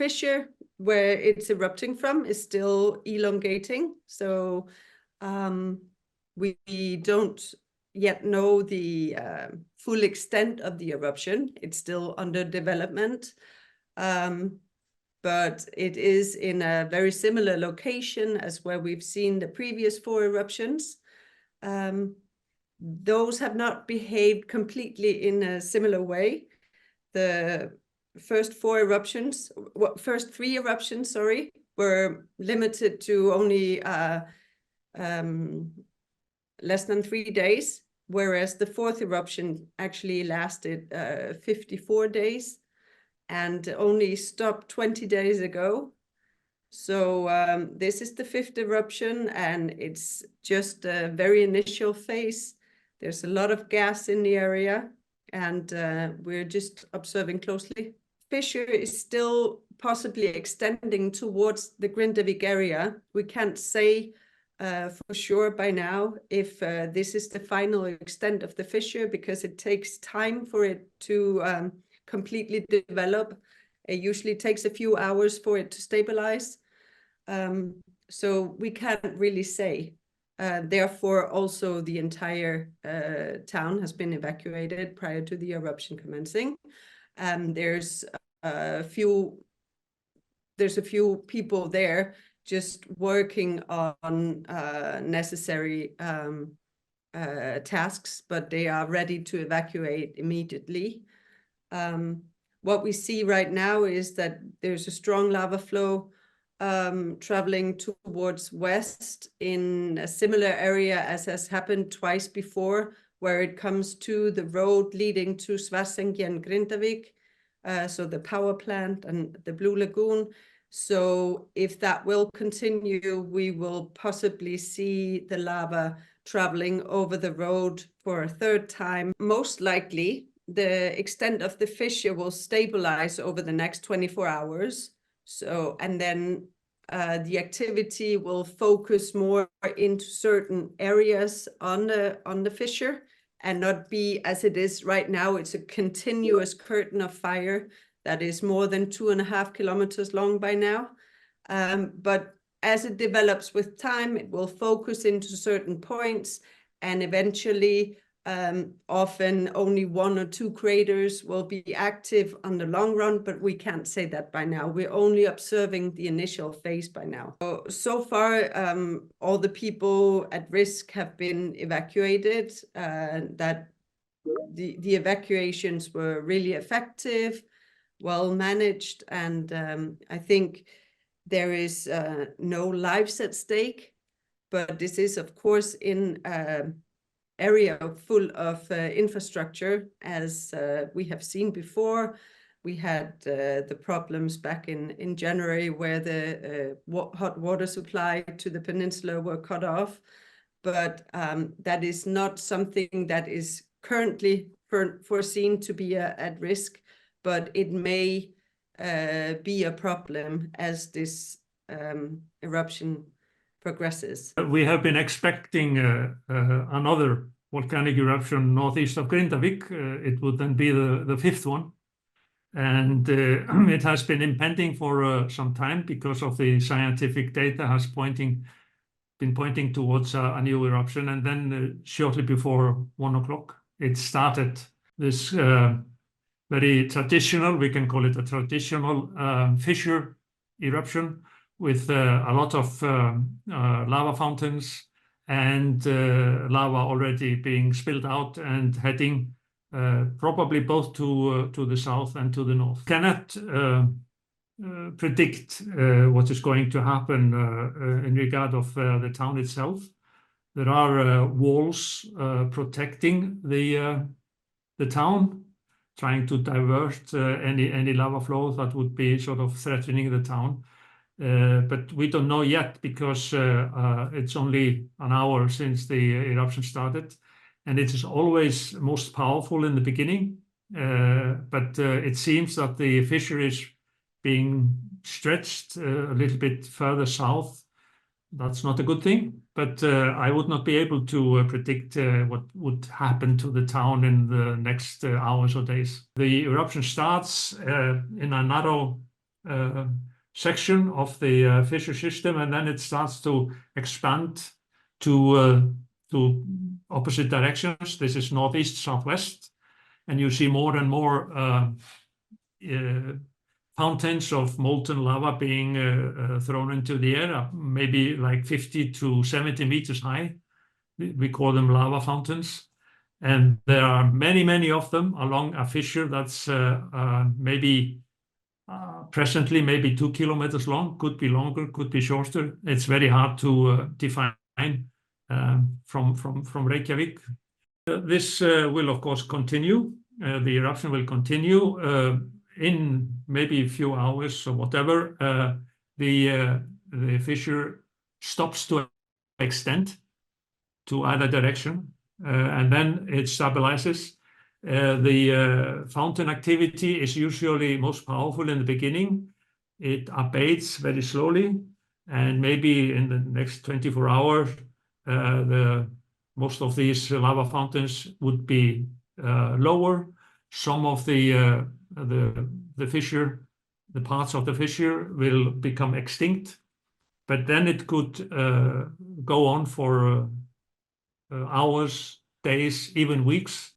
fissure where it's erupting from is still elongating. So we don't yet know the full extent of the eruption. It's still under development. But it is in a very similar location as where we've seen the previous 4 eruptions. Those have not behaved completely in a similar way. The first 3 eruptions, sorry, were limited to only less than 3 days, whereas the 4th eruption actually lasted 54 days and only stopped 20 days ago. So this is the 5th eruption, and it's just a very initial phase. There's a lot of gas in the area, and we're just observing closely. Fissure is still possibly extending towards the Grindavik area. We can't say for sure by now if this is the final extent of the fissure, because it takes time for it to completely develop. It usually takes a few hours for it to stabilize. So we can't really say. Therefore, also the entire town has been evacuated prior to the eruption commencing. There's a few people there just working on necessary tasks, but they are ready to evacuate immediately. What we see right now is that there's a strong lava flow traveling towards west in a similar area as has happened twice before, where it comes to the road leading to Svartsengi and Grindavik, so the power plant and the Blue Lagoon. So if that will continue, we will possibly see the lava traveling over the road for a 3rd time. Most likely, the extent of the fissure will stabilize over the next 24 hours. So, and then the activity will focus more into certain areas on the fissure, and not be as it is right now. It's a continuous curtain of fire that is more than 2.5 kilometers long by now. But as it develops with time, it will focus into certain points, and eventually often only 1 or 2 craters will be active on the long run, but we can't say that by now. We're only observing the initial phase by now. So far, all the people at risk have been evacuated. That the evacuations were really effective, well managed, and I think there is no lives at stake. But this is, of course, in area full of infrastructure, as we have seen before. We had the problems back in January where the hot water supply to the peninsula were cut off. But that is not something that is currently foreseen to be at risk, but it may be a problem as this eruption progresses. We have been expecting another volcanic eruption northeast of Grindavik. It would then be the 5th one. And it has been impending for some time because of the scientific data has been pointing towards a new eruption. And then shortly before 1 o'clock, it started this very traditional, we can call it a traditional fissure eruption, with a lot of lava fountains and lava already being spilled out and heading probably both to the south and to the north. Cannot predict what is going to happen in regard of the town itself. There are walls protecting the town, trying to divert any lava flow that would be sort of threatening the town. But we don't know yet because it's only an hour since the eruption started, and it is always most powerful in the beginning. But it seems that the fissure is being stretched a little bit further south. That's not a good thing, but I would not be able to predict what would happen to the town in the next hours or days. The eruption starts in a narrow section of the fissure system, and then it starts to expand to opposite directions. This is northeast, southwest, and you see more and more fountains of molten lava being thrown into the air, maybe like 50 to 70 meters high. We call them lava fountains. And there are many, many of them along a fissure that's presently maybe 2 kilometers long, could be longer, could be shorter. It's very hard to define from Reykjavik. This will, of course, continue. The eruption will continue in maybe a few hours or whatever. The fissure stops to extend to either direction, and then it stabilizes. The fountain activity is usually most powerful in the beginning. It abates very slowly, and maybe in the next 24 hours, most of these lava fountains would be lower. Some of the fissure, the parts of the fissure will become extinct, but then it could go on for hours, days, even weeks,